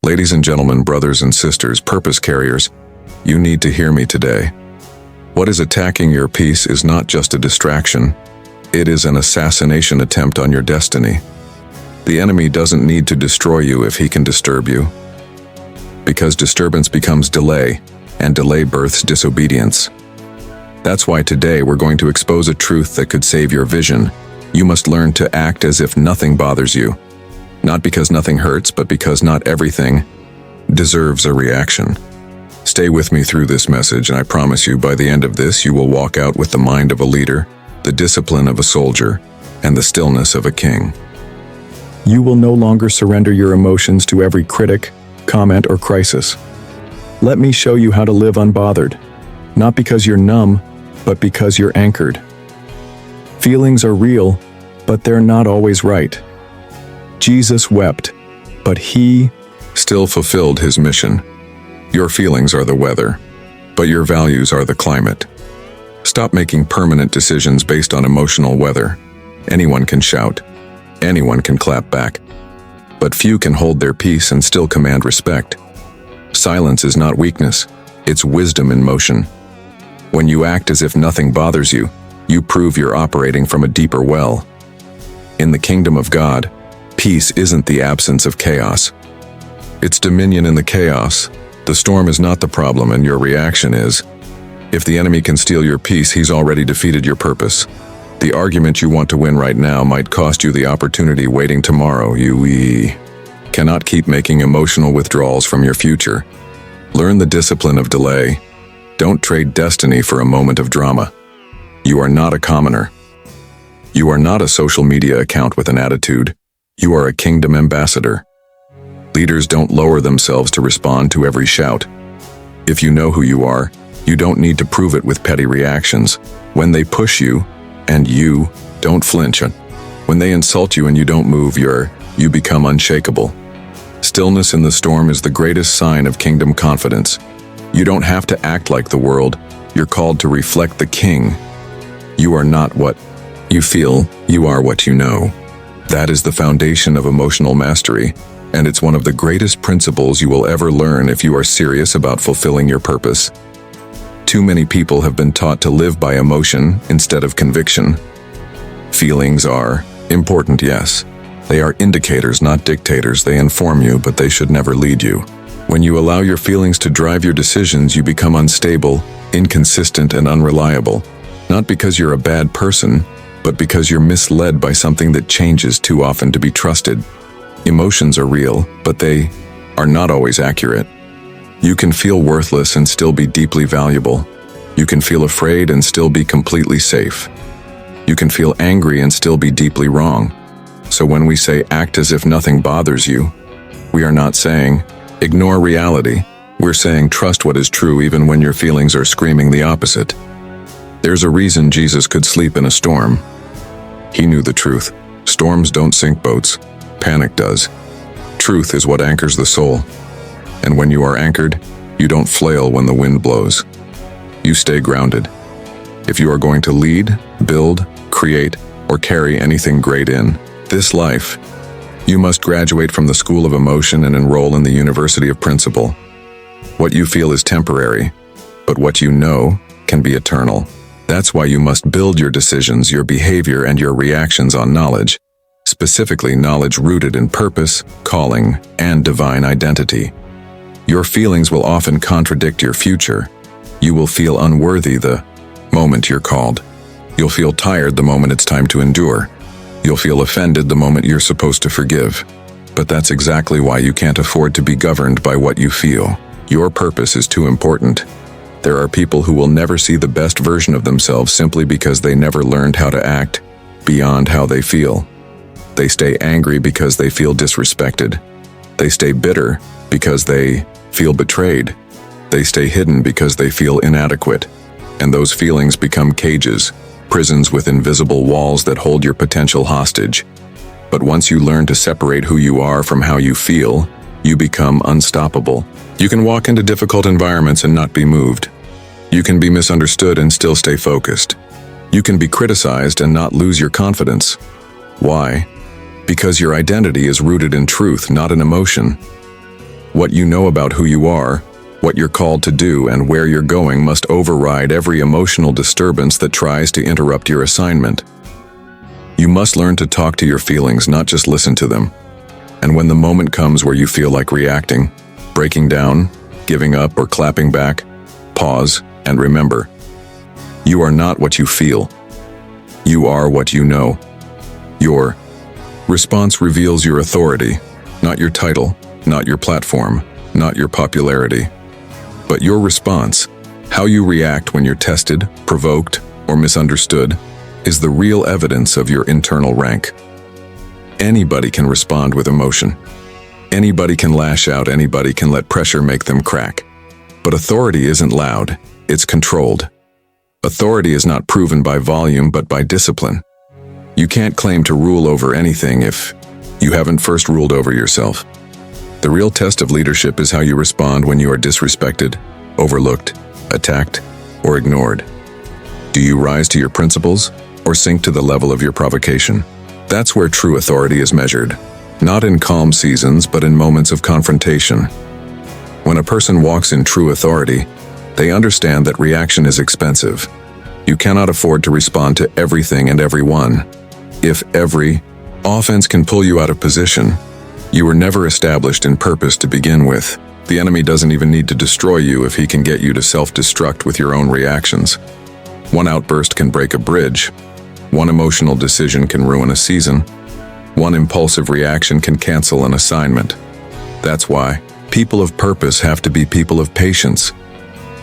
Ladies and gentlemen, brothers and sisters, purpose carriers, you need to hear me today. What is attacking your peace is not just a distraction. It is an assassination attempt on your destiny. The enemy doesn't need to destroy you if he can disturb you. Because disturbance becomes delay, and delay births disobedience. That's why today we're going to expose a truth that could save your vision. You must learn to act as if nothing bothers you. Not because nothing hurts, but because not everything deserves a reaction. Stay with me through this message, and I promise you, by the end of this, you will walk out with the mind of a leader, the discipline of a soldier, and the stillness of a king. You will no longer surrender your emotions to every critic, comment, or crisis. Let me show you how to live unbothered. Not because you're numb, but because you're anchored. Feelings are real, but they're not always right. Jesus wept, but he still fulfilled his mission. Your feelings are the weather, but your values are the climate. Stop making permanent decisions based on emotional weather. Anyone can shout. Anyone can clap back. But few can hold their peace and still command respect. Silence is not weakness, it's wisdom in motion. When you act as if nothing bothers you, you prove you're operating from a deeper well. In the kingdom of God, peace isn't the absence of chaos. It's dominion in the chaos. The storm is not the problem, and your reaction is. If the enemy can steal your peace, he's already defeated your purpose. The argument you want to win right now might cost you the opportunity waiting tomorrow. You cannot keep making emotional withdrawals from your future. Learn the discipline of delay. Don't trade destiny for a moment of drama. You are not a commoner. You are not a social media account with an attitude. You are a kingdom ambassador. Leaders don't lower themselves to respond to every shout. If you know who you are, you don't need to prove it with petty reactions. When they push you, and you don't flinch. When they insult you and you don't move, you become unshakable. Stillness in the storm is the greatest sign of kingdom confidence. You don't have to act like the world. You're called to reflect the king. You are not what you feel, you are what you know. That is the foundation of emotional mastery, and it's one of the greatest principles you will ever learn if you are serious about fulfilling your purpose. Too many people have been taught to live by emotion instead of conviction. Feelings are important, yes. They are indicators, not dictators. They inform you, but they should never lead you. When you allow your feelings to drive your decisions, you become unstable, inconsistent, and unreliable. Not because you're a bad person, but because you're misled by something that changes too often to be trusted. Emotions are real, but they are not always accurate. You can feel worthless and still be deeply valuable. You can feel afraid and still be completely safe. You can feel angry and still be deeply wrong. So when we say act as if nothing bothers you, we are not saying ignore reality. We're saying trust what is true even when your feelings are screaming the opposite. There's a reason Jesus could sleep in a storm. He knew the truth. Storms don't sink boats. Panic does. Truth is what anchors the soul. And when you are anchored, you don't flail when the wind blows. You stay grounded. If you are going to lead, build, create, or carry anything great in this life, you must graduate from the school of emotion and enroll in the University of Principle. What you feel is temporary, but what you know can be eternal. That's why you must build your decisions, your behavior, and your reactions on knowledge, specifically knowledge rooted in purpose, calling, and divine identity. Your feelings will often contradict your future. You will feel unworthy the moment you're called. You'll feel tired the moment it's time to endure. You'll feel offended the moment you're supposed to forgive. But that's exactly why you can't afford to be governed by what you feel. Your purpose is too important. There are people who will never see the best version of themselves simply because they never learned how to act beyond how they feel. They stay angry because they feel disrespected. They stay bitter because they feel betrayed. They stay hidden because they feel inadequate. And those feelings become cages, prisons with invisible walls that hold your potential hostage. But once you learn to separate who you are from how you feel, you become unstoppable. You can walk into difficult environments and not be moved. You can be misunderstood and still stay focused. You can be criticized and not lose your confidence. Why? Because your identity is rooted in truth, not in emotion. What you know about who you are, what you're called to do, and where you're going must override every emotional disturbance that tries to interrupt your assignment. You must learn to talk to your feelings, not just listen to them. And when the moment comes where you feel like reacting, breaking down, giving up, or clapping back, pause and remember, you are not what you feel. You are what you know. Your response reveals your authority, not your title, not your platform, not your popularity, but your response. How you react when you're tested, provoked, or misunderstood is the real evidence of your internal rank. Anybody can respond with emotion. Anybody can lash out, anybody can let pressure make them crack. But authority isn't loud, it's controlled. Authority is not proven by volume but by discipline. You can't claim to rule over anything if you haven't first ruled over yourself. The real test of leadership is how you respond when you are disrespected, overlooked, attacked, or ignored. Do you rise to your principles or sink to the level of your provocation? That's where true authority is measured, not in calm seasons but in moments of confrontation. When a person walks in true authority, they understand that reaction is expensive. You cannot afford to respond to everything and everyone. If every offense can pull you out of position, you were never established in purpose to begin with. The enemy doesn't even need to destroy you if he can get you to self-destruct with your own reactions. One outburst can break a bridge. One emotional decision can ruin a season. One impulsive reaction can cancel an assignment. That's why people of purpose have to be people of patience.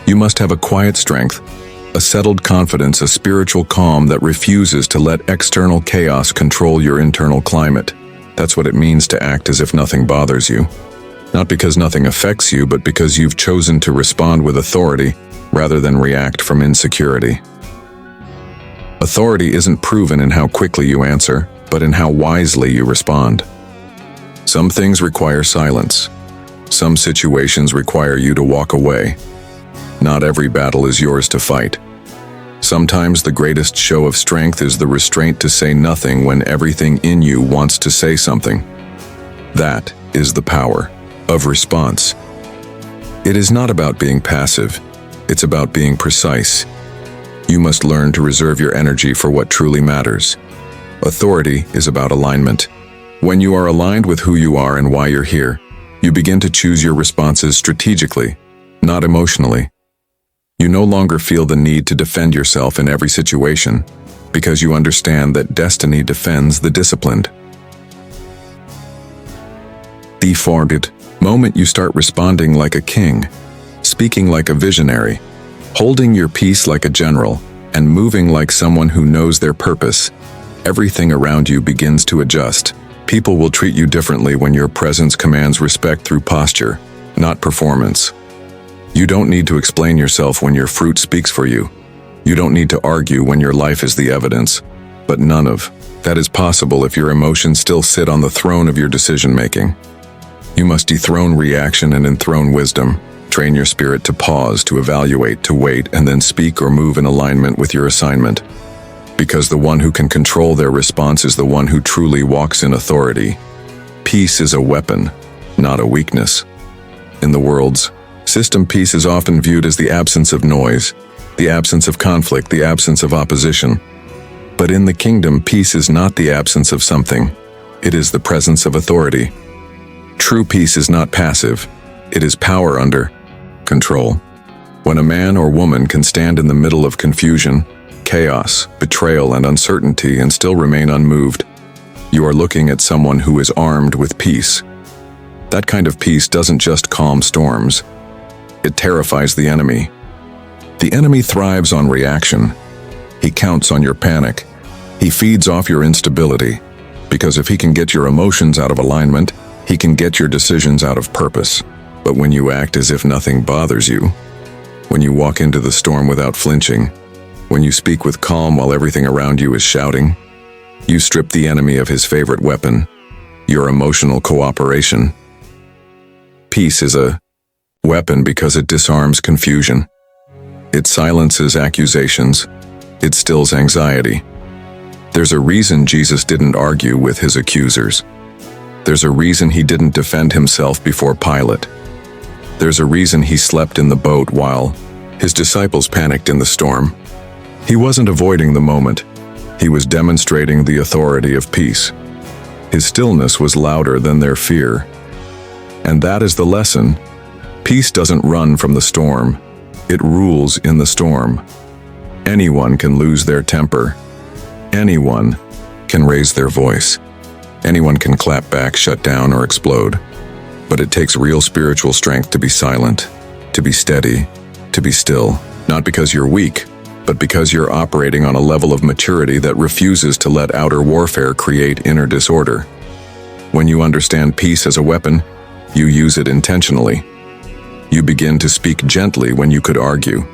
You must have a quiet strength, a settled confidence, a spiritual calm that refuses to let external chaos control your internal climate. That's what it means to act as if nothing bothers you. Not because nothing affects you, but because you've chosen to respond with authority rather than react from insecurity. Authority isn't proven in how quickly you answer, but in how wisely you respond. Some things require silence. Some situations require you to walk away. Not every battle is yours to fight. Sometimes the greatest show of strength is the restraint to say nothing when everything in you wants to say something. That is the power of response. It is not about being passive, it's about being precise. You must learn to reserve your energy for what truly matters. Authority is about alignment. When you are aligned with who you are and why you're here, you begin to choose your responses strategically, not emotionally. You no longer feel the need to defend yourself in every situation, because you understand that destiny defends the disciplined. The forwarded moment you start responding like a king, speaking like a visionary, holding your peace like a general, and moving like someone who knows their purpose, everything around you begins to adjust. People will treat you differently when your presence commands respect through posture, not performance. You don't need to explain yourself when your fruit speaks for you. You don't need to argue when your life is the evidence. But none of that is possible if your emotions still sit on the throne of your decision-making. You must dethrone reaction and enthrone wisdom. Train your spirit to pause, to evaluate, to wait, and then speak or move in alignment with your assignment. Because the one who can control their response is the one who truly walks in authority. Peace is a weapon, not a weakness. In the world's system, peace is often viewed as the absence of noise, the absence of conflict, the absence of opposition. But in the kingdom, peace is not the absence of something. It is the presence of authority. True peace is not passive. It is power under control. When a man or woman can stand in the middle of confusion, chaos, betrayal, and uncertainty and still remain unmoved, you are looking at someone who is armed with peace. That kind of peace doesn't just calm storms. It terrifies the enemy. The enemy thrives on reaction. He counts on your panic. He feeds off your instability. Because if he can get your emotions out of alignment, he can get your decisions out of purpose. But when you act as if nothing bothers you, when you walk into the storm without flinching, when you speak with calm while everything around you is shouting, you strip the enemy of his favorite weapon, your emotional cooperation. Peace is a weapon because it disarms confusion. It silences accusations. It stills anxiety. There's a reason Jesus didn't argue with his accusers. There's a reason he didn't defend himself before Pilate. There's a reason he slept in the boat while his disciples panicked in the storm. He wasn't avoiding the moment. He was demonstrating the authority of peace. His stillness was louder than their fear. And that is the lesson. Peace doesn't run from the storm. It rules in the storm. Anyone can lose their temper. Anyone can raise their voice. Anyone can clap back, shut down, or explode. But it takes real spiritual strength to be silent, to be steady, to be still. Not because you're weak, but because you're operating on a level of maturity that refuses to let outer warfare create inner disorder. When you understand peace as a weapon, you use it intentionally. You begin to speak gently when you could argue.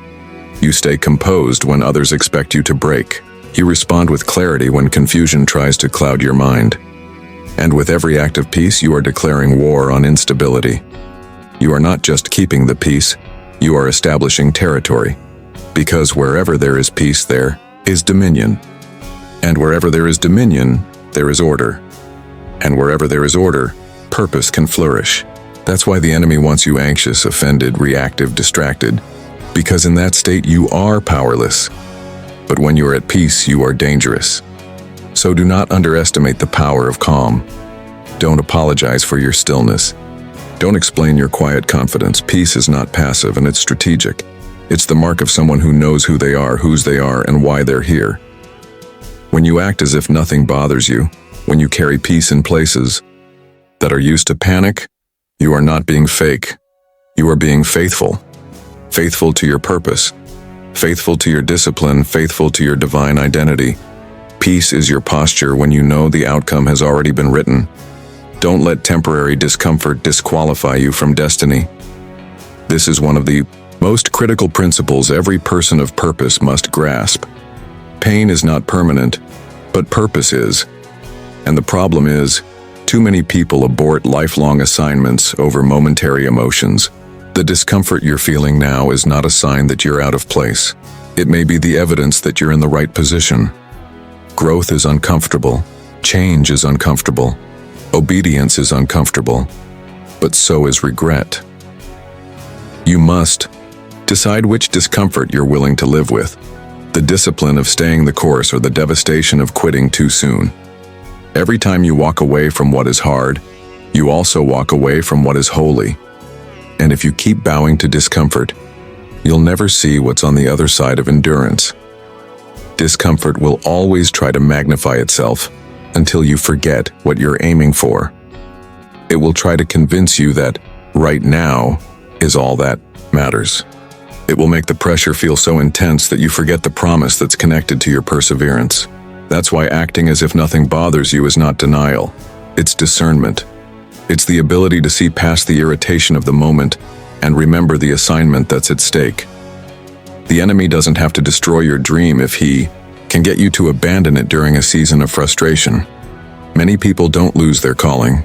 You stay composed when others expect you to break. You respond with clarity when confusion tries to cloud your mind. And with every act of peace, you are declaring war on instability. You are not just keeping the peace, you are establishing territory. Because wherever there is peace, there is dominion. And wherever there is dominion, there is order. And wherever there is order, purpose can flourish. That's why the enemy wants you anxious, offended, reactive, distracted. Because in that state, you are powerless. But when you are at peace, you are dangerous. So do not underestimate the power of calm. Don't apologize for your stillness. Don't explain your quiet confidence. Peace is not passive, and it's strategic. It's the mark of someone who knows who they are, whose they are, and why they're here. When you act as if nothing bothers you, when you carry peace in places that are used to panic, you are not being fake. You are being faithful. Faithful to your purpose. Faithful to your discipline. Faithful to your divine identity. Peace is your posture when you know the outcome has already been written. Don't let temporary discomfort disqualify you from destiny. This is one of the most critical principles every person of purpose must grasp. Pain is not permanent, but purpose is. And the problem is, too many people abort lifelong assignments over momentary emotions. The discomfort you're feeling now is not a sign that you're out of place. It may be the evidence that you're in the right position. Growth is uncomfortable. Change is uncomfortable. Obedience is uncomfortable. But so is regret. You must decide which discomfort you're willing to live with. The discipline of staying the course or the devastation of quitting too soon. Every time you walk away from what is hard, you also walk away from what is holy. And if you keep bowing to discomfort, you'll never see what's on the other side of endurance. Discomfort will always try to magnify itself until you forget what you're aiming for. It will try to convince you that right now is all that matters. It will make the pressure feel so intense that you forget the promise that's connected to your perseverance. That's why acting as if nothing bothers you is not denial. It's discernment. It's the ability to see past the irritation of the moment and remember the assignment that's at stake. The enemy doesn't have to destroy your dream if he can get you to abandon it during a season of frustration. Many people don't lose their calling.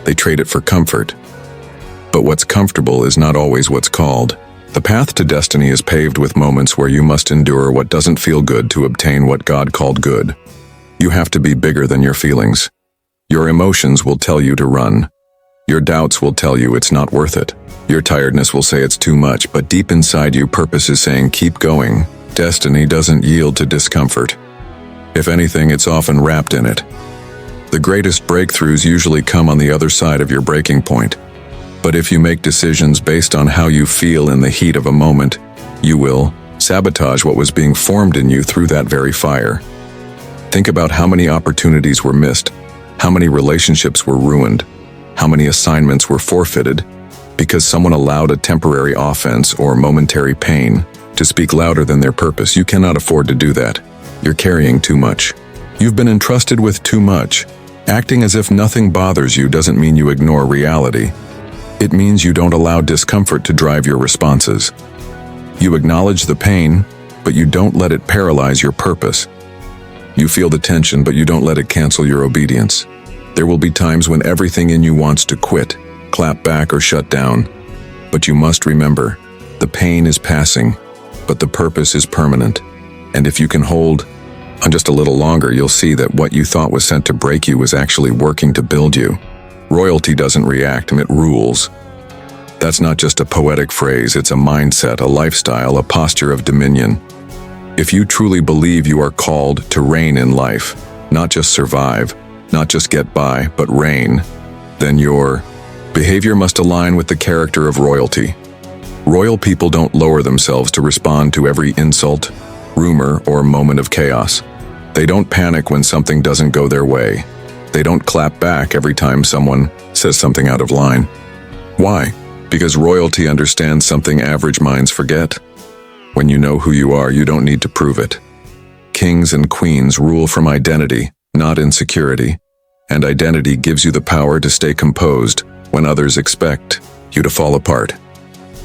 They trade it for comfort. But what's comfortable is not always what's called. The path to destiny is paved with moments where you must endure what doesn't feel good to obtain what God called good. You have to be bigger than your feelings. Your emotions will tell you to run. Your doubts will tell you it's not worth it. Your tiredness will say it's too much, but deep inside you, purpose is saying keep going. Destiny doesn't yield to discomfort. If anything, it's often wrapped in it. The greatest breakthroughs usually come on the other side of your breaking point. But if you make decisions based on how you feel in the heat of a moment, you will sabotage what was being formed in you through that very fire. Think about how many opportunities were missed, how many relationships were ruined, how many assignments were forfeited, because someone allowed a temporary offense or momentary pain to speak louder than their purpose. You cannot afford to do that. You're carrying too much. You've been entrusted with too much. Acting as if nothing bothers you doesn't mean you ignore reality. It means you don't allow discomfort to drive your responses. You acknowledge the pain, but you don't let it paralyze your purpose. You feel the tension, but you don't let it cancel your obedience. There will be times when everything in you wants to quit, clap back, or shut down. But you must remember, the pain is passing, but the purpose is permanent. And if you can hold on just a little longer, you'll see that what you thought was sent to break you was actually working to build you. Royalty doesn't react, it rules. That's not just a poetic phrase, it's a mindset, a lifestyle, a posture of dominion. If you truly believe you are called to reign in life, not just survive, not just get by, but reign, then your behavior must align with the character of royalty. Royal people don't lower themselves to respond to every insult, rumor, or moment of chaos. They don't panic when something doesn't go their way. They don't clap back every time someone says something out of line. Why? Because royalty understands something average minds forget. When you know who you are, you don't need to prove it. Kings and queens rule from identity, not insecurity, and identity gives you the power to stay composed when others expect you to fall apart.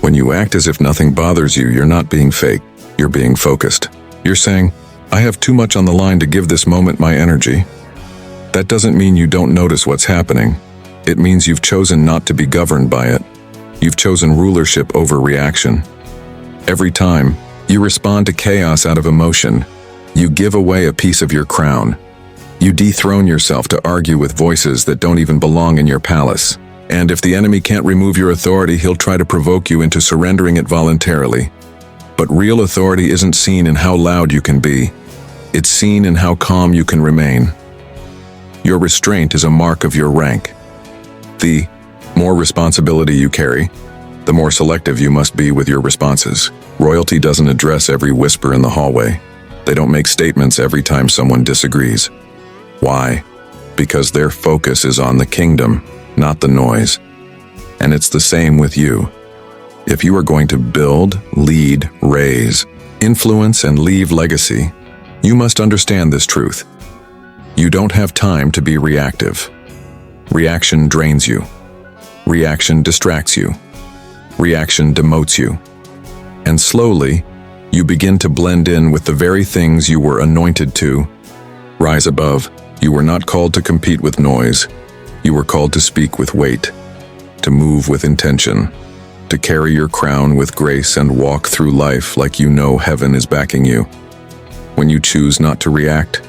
When you act as if nothing bothers you, you're not being fake, you're being focused. You're saying, I have too much on the line to give this moment my energy. That doesn't mean you don't notice what's happening. It means you've chosen not to be governed by it. You've chosen rulership over reaction. Every time you respond to chaos out of emotion, you give away a piece of your crown. You dethrone yourself to argue with voices that don't even belong in your palace. And if the enemy can't remove your authority, he'll try to provoke you into surrendering it voluntarily. But real authority isn't seen in how loud you can be. It's seen in how calm you can remain. Your restraint is a mark of your rank. The more responsibility you carry, the more selective you must be with your responses. Royalty doesn't address every whisper in the hallway. They don't make statements every time someone disagrees. Why? Because their focus is on the kingdom, not the noise. And it's the same with you. If you are going to build, lead, raise, influence, and leave legacy, you must understand this truth. You don't have time to be reactive. Reaction drains you. Reaction distracts you. Reaction demotes you. And slowly, you begin to blend in with the very things you were anointed to rise above. You were not called to compete with noise. You were called to speak with weight, to move with intention, to carry your crown with grace and walk through life like you know heaven is backing you. When you choose not to react,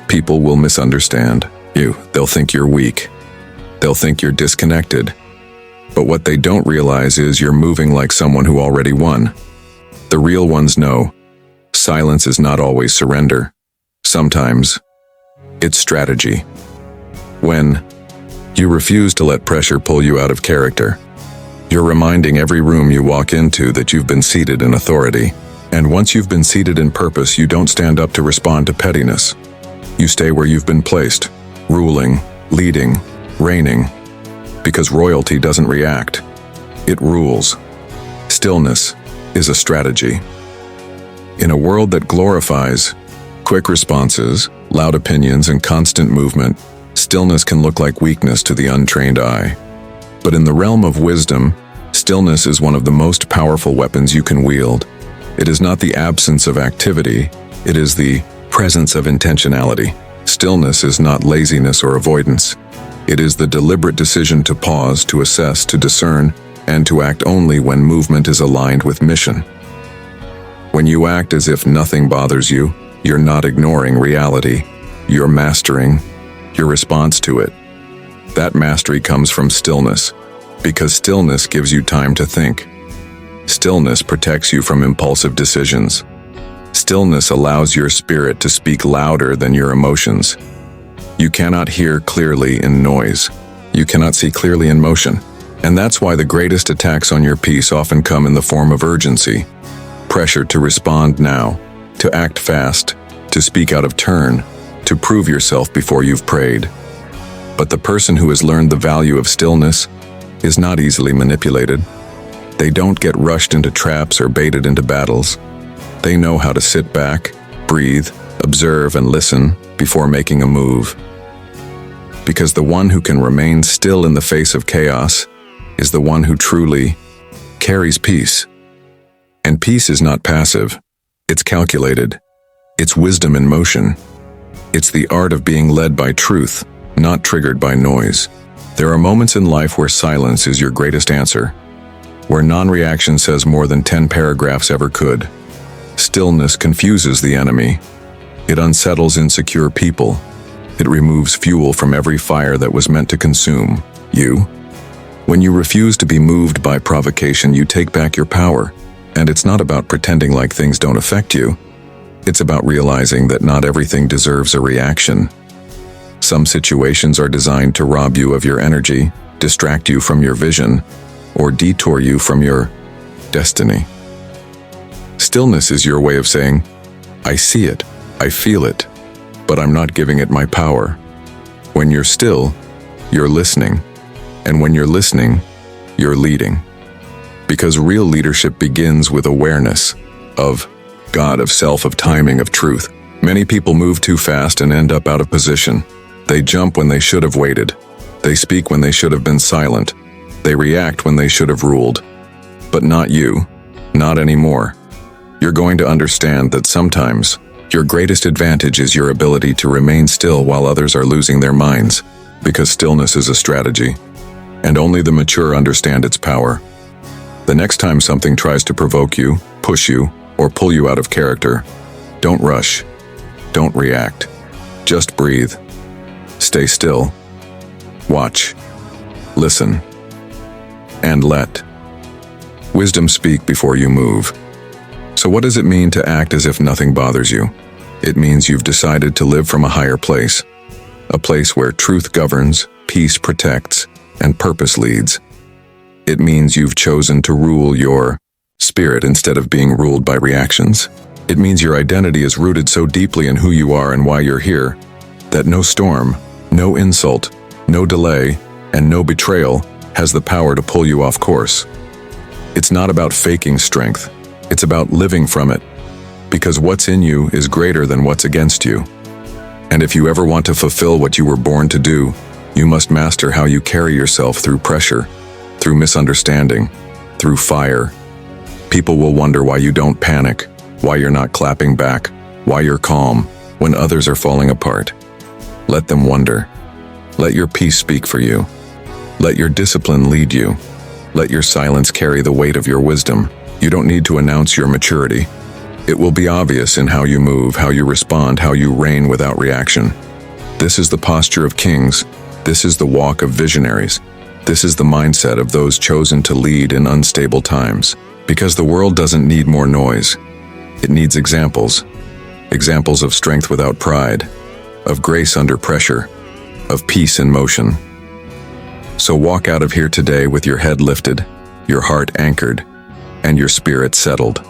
people will misunderstand you. They'll think you're weak. They'll think you're disconnected. But what they don't realize is you're moving like someone who already won. The real ones know silence is not always surrender. Sometimes it's strategy. When you refuse to let pressure pull you out of character, you're reminding every room you walk into that you've been seated in authority. And once you've been seated in purpose, you don't stand up to respond to pettiness. You stay where you've been placed, ruling, leading, reigning. Because royalty doesn't react, it rules. Stillness is a strategy. In a world that glorifies quick responses, loud opinions, and constant movement, stillness can look like weakness to the untrained eye. But in the realm of wisdom, stillness is one of the most powerful weapons you can wield. It is not the absence of activity, it is the presence of intentionality. Stillness is not laziness or avoidance. It is the deliberate decision to pause, to assess, to discern, and to act only when movement is aligned with mission. When you act as if nothing bothers you, you're not ignoring reality. You're mastering your response to it. That mastery comes from stillness, because stillness gives you time to think. Stillness protects you from impulsive decisions. Stillness allows your spirit to speak louder than your emotions. You cannot hear clearly in noise. You cannot see clearly in motion. And that's why the greatest attacks on your peace often come in the form of urgency. Pressure to respond now, to act fast, to speak out of turn, to prove yourself before you've prayed. But the person who has learned the value of stillness is not easily manipulated. They don't get rushed into traps or baited into battles. They know how to sit back, breathe, observe, and listen before making a move. Because the one who can remain still in the face of chaos is the one who truly carries peace. And peace is not passive. It's calculated. It's wisdom in motion. It's the art of being led by truth, not triggered by noise. There are moments in life where silence is your greatest answer, where non-reaction says more than 10 paragraphs ever could. Stillness confuses the enemy. It unsettles insecure people. It removes fuel from every fire that was meant to consume you. When you refuse to be moved by provocation, you take back your power. And it's not about pretending like things don't affect you. It's about realizing that not everything deserves a reaction. Some situations are designed to rob you of your energy, distract you from your vision, or detour you from your destiny. Stillness is your way of saying, I see it, I feel it, but I'm not giving it my power. When you're still, you're listening. And when you're listening, you're leading. Because real leadership begins with awareness of God, of self, of timing, of truth. Many people move too fast and end up out of position. They jump when they should have waited. They speak when they should have been silent. They react when they should have ruled. But not you. Not anymore. You're going to understand that sometimes your greatest advantage is your ability to remain still while others are losing their minds, because stillness is a strategy, and only the mature understand its power. The next time something tries to provoke you, push you, or pull you out of character, don't rush. Don't react. Just breathe. Stay still. Watch. Listen. And let wisdom speak before you move. So what does it mean to act as if nothing bothers you? It means you've decided to live from a higher place. A place where truth governs, peace protects, and purpose leads. It means you've chosen to rule your spirit instead of being ruled by reactions. It means your identity is rooted so deeply in who you are and why you're here, that no storm, no insult, no delay, and no betrayal has the power to pull you off course. It's not about faking strength. It's about living from it, because what's in you is greater than what's against you. And if you ever want to fulfill what you were born to do, you must master how you carry yourself through pressure, through misunderstanding, through fire. People will wonder why you don't panic, why you're not clapping back, why you're calm when others are falling apart. Let them wonder. Let your peace speak for you. Let your discipline lead you. Let your silence carry the weight of your wisdom. You don't need to announce your maturity. It will be obvious in how you move, how you respond, how you reign without reaction. This is the posture of kings. This is the walk of visionaries. This is the mindset of those chosen to lead in unstable times. Because the world doesn't need more noise. It needs examples. Examples of strength without pride, of grace under pressure, of peace in motion. So walk out of here today with your head lifted, your heart anchored, and your spirit settled.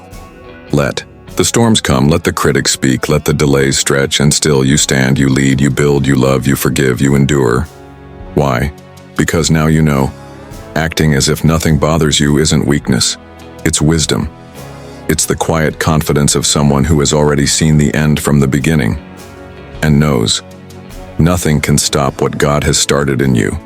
Let the storms come, let the critics speak, let the delays stretch, and still you stand, you lead, you build, you love, you forgive, you endure. Why? Because now you know, acting as if nothing bothers you isn't weakness, it's wisdom. It's the quiet confidence of someone who has already seen the end from the beginning, and knows nothing can stop what God has started in you.